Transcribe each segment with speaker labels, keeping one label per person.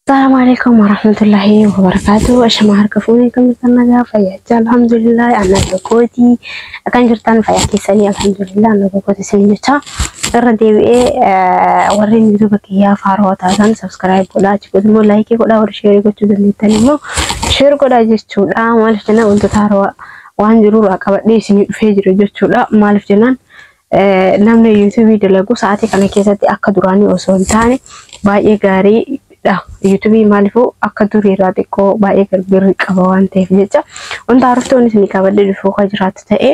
Speaker 1: السلام عليكم ورحمة الله وبركاته. أشما هركفوني كم سنة فيحتى الحمد لله أنا بكوتي أكان جرتان فيحتى سني الحمد لله أنا بكوتي سني جتا الردي ورين يوتيوبك يا فاروات هذا سبسكرايب كلا تقول مو لايك كلا ورشير كتو دني تاني شير كلا جستو لا مالف جنا وانتو تاروا وان جرور أكبر دي سني فيجر جستو لا مالف جنا نمنا يوتيوب دلقو ساعتي كنا كيساتي أكدراني وصونتاني باقي غاري YouTube maalifu akka durii irraa xiqqoo baay'ee gargaaru qaba waan ta'eef jecha wanta arftoonni isin qabadde dhufuu kan jiraatu ta'e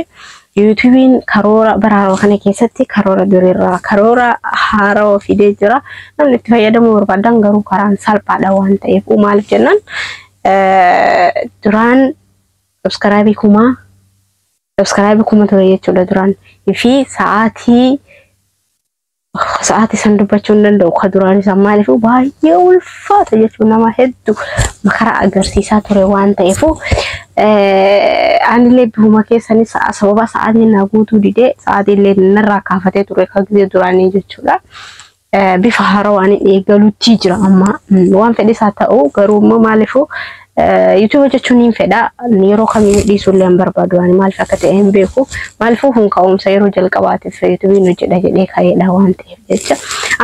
Speaker 1: YouTubein karoora baraaroo kana keessatti karoora durii irraa karoora haaraa fidee jira namni itti fayyadamuu barbaadan garuu karaan salphaadha waan ta'eef maaliif jennaan duraan subscribe kuma ture jechuudha duraan fi sa'aatii san dubbachuu danda'u kaduraan isaa maaliif baay'ee ulfaata jechuun nama hedduu makara agarsiisaa ture waan ta'eef anillee bifuma keessanii sababa sa'aatiin na guutuu didee sa'aatiillee narraa kaafatee ture kan gisee duraanii jechuudha. Bifa haarawaan eegaluutti jira amma waan fedhis haa ta'u garuu immoo maaliif YouTube jechuun hin fedha yeroo kamiin dhiisuullee hin barbaadu ani maaliif akka ta'e hin beeku maaliif hun ka'umsa yeroo jalqabaatiif YouTube hojjedha jedhee ka'eedha waan ta'eef jecha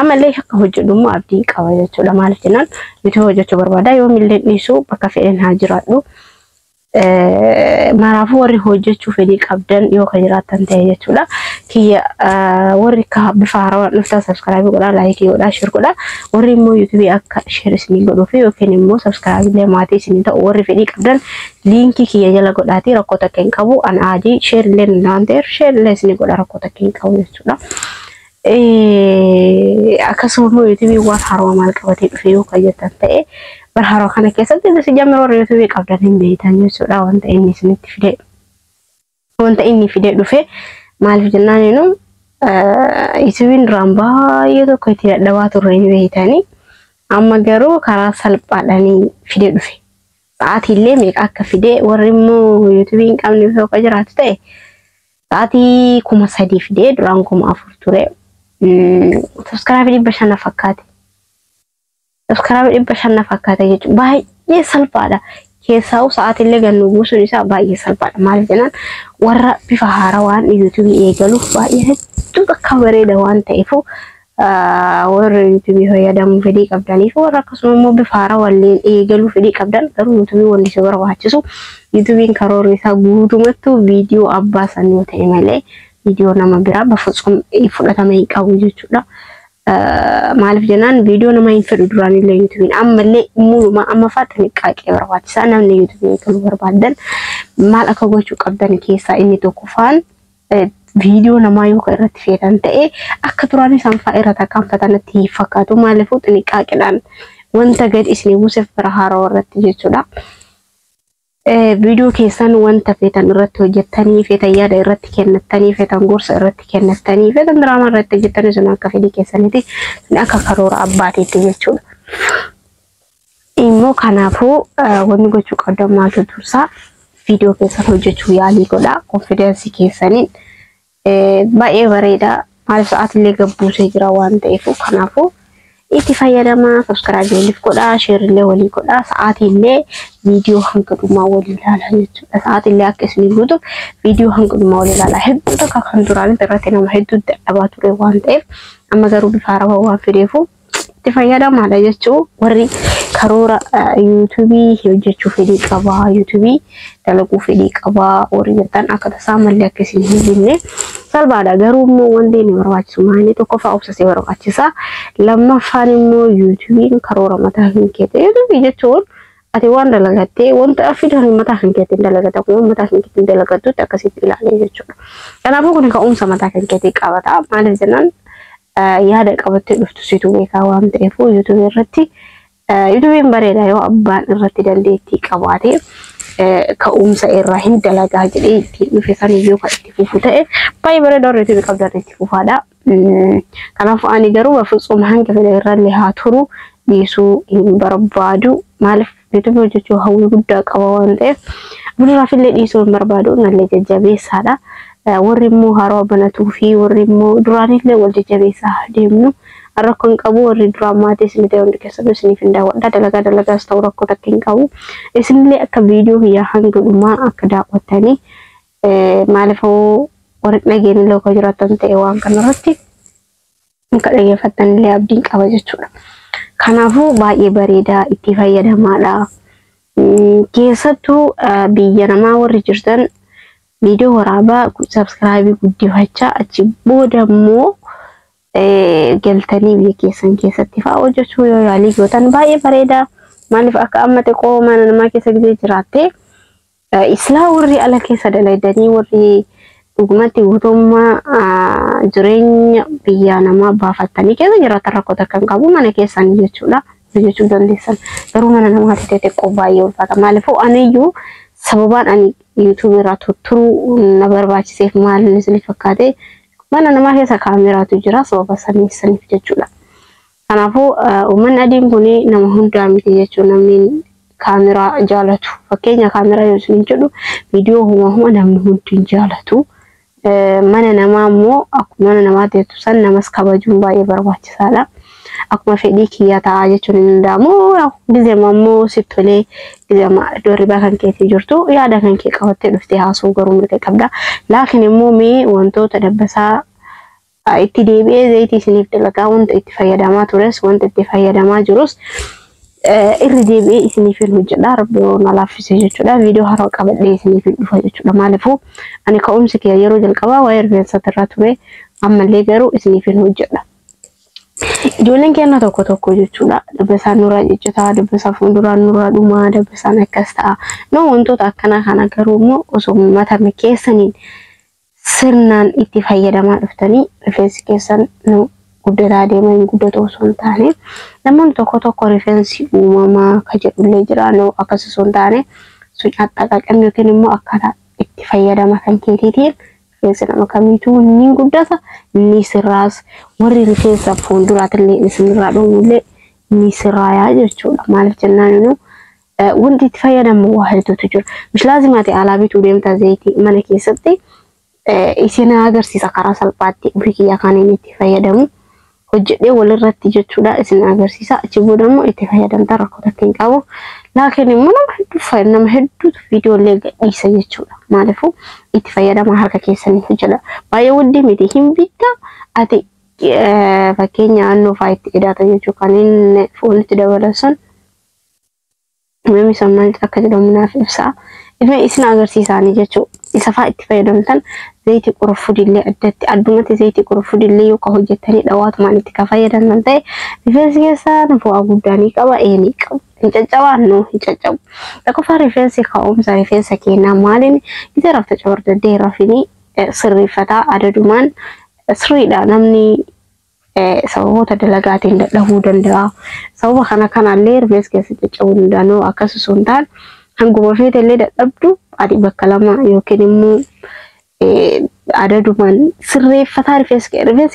Speaker 1: ammallee akka hojjedhu immoo abdii qaba jechuudha maaliif jennaan YouTube hojjechuu barbaada yoo millee dhiisu bakka fedhan haa jiraadhu maraafu warri hojjechuu fedhii qabdan yoo kan jiraattan ta'e jechuudha kiyya warri ka bifa haarawaan dhuftan subscribe godhaa like godhaa share godhaa warri immoo YouTube akka share isin godhuuf yookiin immoo subscribe illee maatii isin ta'u warri fedhii qabdan linkii kiyya jala godhaatii rakkoo takka hin qabu an aadii share illee naan ta'e share illee isin godhaa rakkoo takka hin qabu jechuudha. Akkasuma YouTube waan haarawaa maal qabatee dhufe yoo kan jettan ta'e barhaaroo kana keessatti bisi jammer warri YouTube qabdan hin beektan jechuudha wanta inni fidee dhufe maaliif jennaan YouTubein duraan baay'ee tokko itti dadhabaa turre ni beektanii amma garuu karaa salphaadhaan fidee dhufe sa'aatiillee meeqa akka fidee warri immoo YouTubein qabne yoo kan jiraatu ta'e sa'aatii 3,000 fidee duraan 4,000 ture subscribe 500 fakkaate. Subscribe 500 fakkaata jechuun baay'ee salphaadha. Keessaa sa'aatiillee gannu buusuun isaa baay'ee salphaadha. Maaliif jennaan warra bifa haarawaan YouTube eegaluuf baay'ee hedduu akka bareeda waan ta'eef warra YouTube fayyadamuu fedhii qabdaniif warra akkasuma immoo bifa haarawaan eegaluu fedhii qabdan garuu YouTube wanti isa barbaachisu YouTubein karoorri isaa guutumatti viidiyoo abbaa san yoo ta'e malee viidiyoo nama biraa bafutsuun fudhatama hin qabu jechuudha. Maaliif jennaan viidiyoo nama hin fedhu duraanillee YouTubein ammallee muluma amma faaxani qaaqee barbaachisaa namni YouTubein kan barbaadan maal akka gochuu qabdan keessaa inni tokko faan viidiyoo namaa yoo irratti feetan ta'e akka duraan isaan fa'aa irratti akkanfatanatti fakkaatu maaliif xinqaaqidhaan wanta gad isin buuseef bara haaraa irratti jechuudha. Viidiyoo keessan wanta feetan irratti hojjettanii feetan yaada irratti kennattanii feetan gorsa irratti kennattanii feetan diraamaa irratti hojjettanii sun akka fedhii keessaniiti akka karoora abbaatiitti jechuudha. Immoo kanaafuu wanni gochuu qabdan maaltu dursaa viidiyoo keessan hojjechuu yaalii godhaa konfidensii keessaniin baay'ee bareeda maaliif sa'aatillee gabbuusee jira waan ta'eef kanaafuu itti fayyadamaa subscribe waliif godhaa share illee walii godhaa sa'aatiillee viidiyoo hanga dhumaa walii ilaalaa jechuudha sa'aatiillee akka isin guutuuf viidiyoo hanga dhumaa walii ilaalaa hedduu takka kan duraan irratti nama hedduu dadhabaa ture waan ta'eef amma garuu bifa haarawaa waan fideefu itti fayyadamaadha jechuun warri karoora YouTube hojjechuu fedhii qabaa YouTube dalaguu fedhii qabaa warri jettan akka tasaa mallee akka isin hin binne salphaadha garuu immoo wanti inni barbaachisu maali tokkoffaa obsasee barbaachisa lammaffaan immoo YouTubein karoora mataa hin keete YouTube jechuun ati waan dalagattee wanta fidan mataa hin keete dalagata kun mataa hin keete dalagatu akkasitti ilaalee jechuudha kanaafuu kun ka'umsa mataa hin keete qabata maaliif jennaan yaada qabattee dhuftu situ beekaa waan ta'eef YouTube irratti YouTubein bareeda yoo abbaan irratti dandeettii qabaate ka'umsa irraa hin dalagaa jedhee itti dhufe san iyyuu kan itti fufu ta'e baay'ee bareeda warra YouTube qabdan itti fufaadha. Kanaafuu ani garuu bafutsuun hanga fedhe irrallee haa turu dhiisuu hin barbaadu maaliif YouTube hojjechuu hawwii guddaa qaba waan ta'eef abdurraaf illee dhiisuu hin barbaadu nallee jajjabeessaadha warri immoo haroo banatuu fi warri immoo duraanillee wal jajjabeessaa deemnu rakkoon qabu warri duraan maatii isin ta'e hundi keessatti isiniif hin daawwadha dalagaas ta'uu rakkoo takka hin qabu isinillee akka viidiyoo hiyyaa hanga dhumaa akka daawwattanii maaliif warri dhageenillee akka jiraatan ta'e waan kanarratti akka dhaggeeffattanillee abdiin qaba jechuudha. Kanaafuu baay'ee bareedaa itti fayyadamaadha. Keessattuu biyya namaa warri jirtan viidiyoo waraabaa subscribe guddifachaa achi booda immoo galtanii biyya keessan keessatti fa'aa hojjechuu yoo yaalii gootan baay'ee bareeda. Maaliif akka amma xiqqoo mana namaa keessa gisee jiraatte islaa warri ala keessa dalaydanii warri dhugumatti guutummaa jireenya biyya namaa baafattanii keessa jiraatan rakkoo takka hin qabu mana keessan jechuudha. Hojjechuu dandeessan garuu mana namaatti xixiqqoo baay'ee ulfaata. Maaliifuu aniyyuu sababaan ani YouTube irraa turuu na barbaachiseef maal isiniif fakkaate mana namaa keessa kaameraatu jira sababa saniif jechuudha. Kanaafuu uummanni adiin kun nama hundaa miti jechuudha. Namni kaameraa jaalatu fakkeenya kaameraa yoo isin jedhu viidiyoo huma namni hundi jaalatu. Mana namaa immoo akkuma mana namaa teessu san namas kabajuun baay'ee barbaachisaadha. Akkuma fedhii kiyyaa ta'aa jechuun hin danda'amu. Gizeema immoo sittolee gizeema dorribaa kan keetii jirtu yaada kan kee qabattee dhuftee haasuu garuu mirga qabda. Laakiin immoo mee wantoota dabbasaa itti deebi'ee zayitii isiniif dalagaa wanta itti fayyadamaa tures wanta itti fayyadamaa jirus irri deebi'ee isiniif hin hojjedha. Rabbi na laaffisee jechuudha. Viidiyoo haroo qabadhee isiniif hin dhufa jechuudha. Maaliifuu ani ka'umsi kee yeroo jalqabaa waa'ee rifeensa irraa ture ammallee garuu isiniif hin hojjedha. Ijoolleen keenya tokko jechuudha. Dabbasaan nurraa jeccitaa, dabbasaa fuulduraan nurraa dhumaa, dabbasaan akkas ta'a. No wantoota akkana kana garuu immoo osoo matame keessaniin sirnaan itti fayyadamaa dhuftanii rifeensi keessan nu guddataa deemaa hin guddatu osoo hin taane namoonni tokko rifeensi uumamaa ka jedhullee jira. No akkas osoo hin taane sun xaqqaqamni yookiin immoo akkaataa itti fayyadama kan keetiitiin rifeensi nama kamiituu ni guddata ni sirraas warri rifeensa fuulduraatillee isinirraa dhowwullee ni sirraayaa jechuudha. Maaliif jennaan wanti itti fayyadamu waa hedduutu jira. Mish laazimaati alaa bituu deemtaa zayitii mana keessatti isin agarsiisa karaa salphaatti ofii kiyyaa kan itti fayyadamu hojjedhee walirratti jechuudha. Isin agarsiisa achi booda immoo itti fayyadamta rakkoo takka hin qabu. Laakiin immoo nama hedduutu viidiyoolee gadhiisa jechuudha. Maaliifuu itti fayyadama harka keessanii hojjedha. Baay'ee waddii miti hin bitta ati fakkeenya annoo fa'aa itti hidhata jechuu kan inni foonitti dabalan Mimi sama akka jedhamu naaf ibsa. Ilmi isin agarsiisanii jechuudha. Isa fa'aa itti fayyadamtan zayitii qorofudillee addumatti zayitii qorofudillee yoo ka hojjettanii dhawaatumaan itti ka fayyadaman ta'e rifeensi keessan bu'aa guddaa ni qaba ni qabu. Hin caccabaan hin caccabu. Tokkoffaa rifeensi ka'umsa rifeensa keenyaa maaliin gita rafta cabardaddee rafini sirriiffataa adadumaan sirriidha namni sababoota dalagaatiin dadhabuu danda'a. Sababa kanallee rifeensi keessa caccabuu danda'u akkas osoo hin taane hanguma feetellee dadhabdu adi bakka lama yookiin immoo adadumaan sirreeffataa rifeensi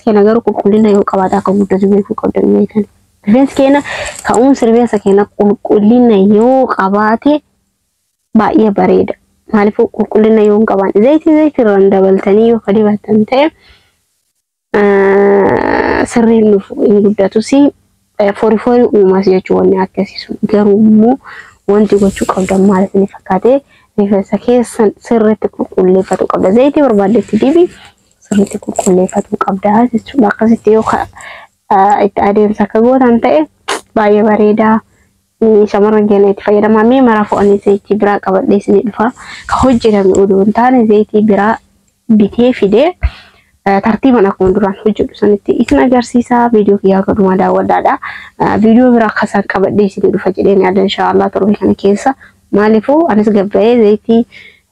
Speaker 1: keenya garuu qulqullina yoo qabaate akka guddatu beekuu qabdan beekan. Rifeensi keenya ka'umsi rifeensa keenya qulqullina yoo qabaate baay'ee bareeda. Maaliifuu qulqullina yoo hin qabaanne zayitii irraan dabaltanii yoo dibatan ta'e sirriin nuuf hin guddatusi forii uumas jechuu wanni akkasiisu garuu immoo wanti gochuu qabdan maaliif ni fakkaate rifeensa keessan sirriitti qulqulleeffatu qabda. Zayitii barbaadetti dibi sirriitti qulqulleeffatu qabda jechuudha. Akkasitti yoo itti adeemsa akka gootan ta'e baay'ee bareeda. Shamarran keenya itti fayyadamaa mee maraa fo'anii zayitii biraa qabadhee isinii dhufa. Ka hojjetame odoo hin taane zayitii biraa bitee fidee tartiiban akkuma duraan hojjetu sanitti isin agarsiisa. Viidiyoo kiyyaa gadumaa daawwadhaadha. Viidiyoo biraa akkasaan qabadhee isinii dhufa jedheen yaada inshaallah torbe kana keessa. Maaliifuu anis gabba'ee zayitii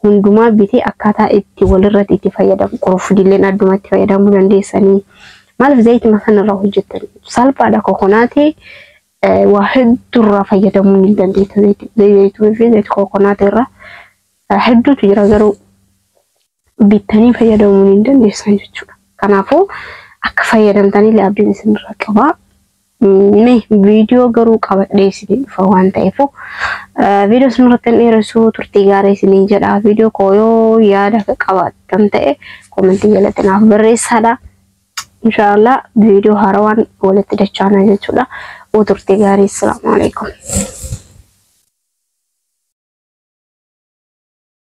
Speaker 1: hundumaa bitee akkaataa itti walirratti itti fayyadamu qorofudilleen adduma itti fayyadamuu dandeessanii. Maaliif zayitii masanirraa hojjettan salphaadha. Kokonaatii waa hedduurraa fayyadamuu ni dandeessa. Zayituu fi zayitii kokonaatii irraa hedduutu jira garuu bittanii fayyadamuu ni dandeessan jechuudha. Kanaafuu akka fayyadamtanii abdiin isinirraa qaba. فيديو قرو قبل ديسني فوان تايفو فيديو سنرتن إيرسو ترتيغاري سنينجر فيديو كويو يادا قبل تنتئ كومنتي جلتنا بريس هذا إن شاء الله فيديو هاروان ولتدشانا جتولا وترتيغاري السلام عليكم